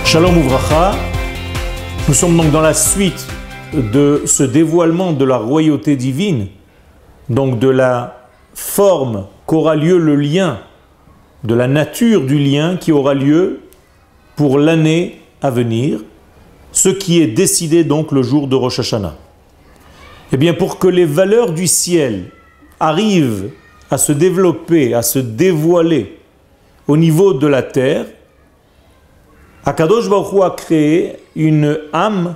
Shalom Uvracha, nous sommes donc dans la suite de ce dévoilement de la royauté divine, donc de la forme qu'aura lieu le lien, de la nature du lien qui aura lieu pour l'année à venir, ce qui est décidé donc le jour de Rosh Hashanah. Eh bien, pour que les valeurs du ciel arrivent à se développer, à se dévoiler au niveau de la terre, Akadosh Baruch Hu a créé une âme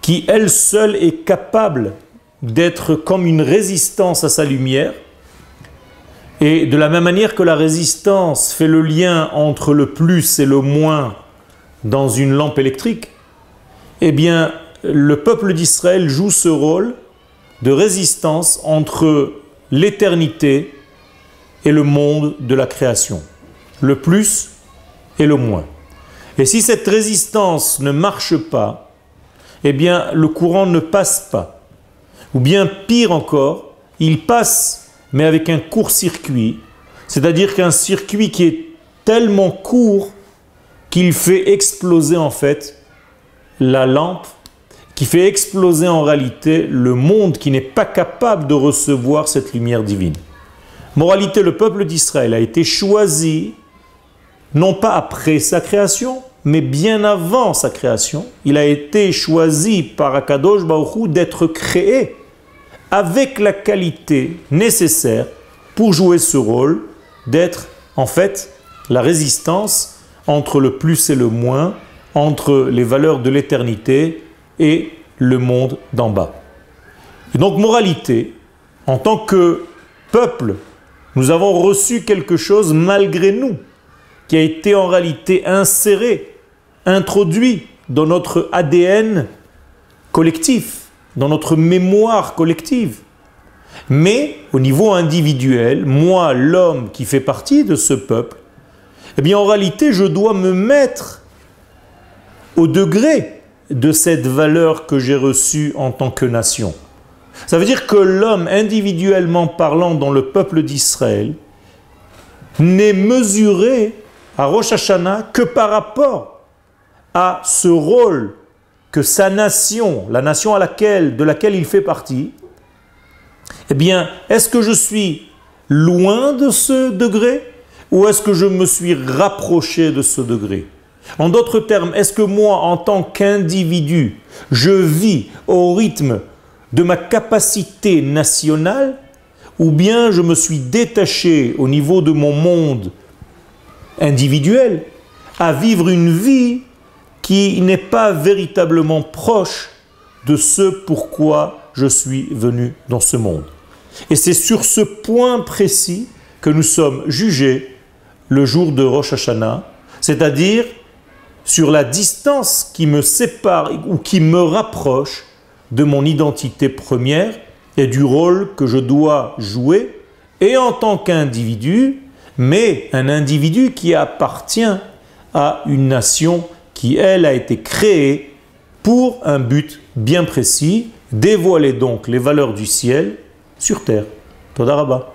qui elle seule est capable d'être comme une résistance à sa lumière. Et de la même manière que la résistance fait le lien entre le plus et le moins dans une lampe électrique, eh bien le peuple d'Israël joue ce rôle de résistance entre l'éternité et le monde de la création, le plus et le moins. Et si cette résistance ne marche pas, eh bien le courant ne passe pas. Ou bien pire encore, il passe mais avec un court-circuit, c'est-à-dire qu'un circuit qui est tellement court qu'il fait exploser en fait la lampe, qui fait exploser en réalité le monde qui n'est pas capable de recevoir cette lumière divine. Moralité, le peuple d'Israël a été choisi non pas après sa création, mais bien avant sa création. Il a été choisi par Akadosh Baruch Hu d'être créé avec la qualité nécessaire pour jouer ce rôle, d'être en fait la résistance entre le plus et le moins, entre les valeurs de l'éternité et le monde d'en bas. Et donc, moralité, en tant que peuple, nous avons reçu quelque chose malgré nous, qui a été en réalité inséré, introduit dans notre ADN collectif, dans notre mémoire collective. Mais au niveau individuel, moi, l'homme qui fait partie de ce peuple, eh bien en réalité, je dois me mettre au degré de cette valeur que j'ai reçue en tant que nation. Ça veut dire que l'homme, individuellement parlant dans le peuple d'Israël, n'est mesuré à Rosh Hashanah que par rapport à ce rôle que sa nation, la nation de laquelle il fait partie, eh bien, est-ce que je suis loin de ce degré ou est-ce que je me suis rapproché de ce degré? En d'autres termes, est-ce que moi, en tant qu'individu, je vis au rythme de ma capacité nationale ou bien je me suis détaché au niveau de mon monde individuel à vivre une vie qui n'est pas véritablement proche de ce pourquoi je suis venu dans ce monde. Et c'est sur ce point précis que nous sommes jugés le jour de Rosh Hashanah, c'est-à-dire sur la distance qui me sépare ou qui me rapproche de mon identité première et du rôle que je dois jouer, et en tant qu'individu, mais un individu qui appartient à une nation qui, elle, a été créée pour un but bien précis, dévoiler donc les valeurs du ciel sur terre. Toda Rabba.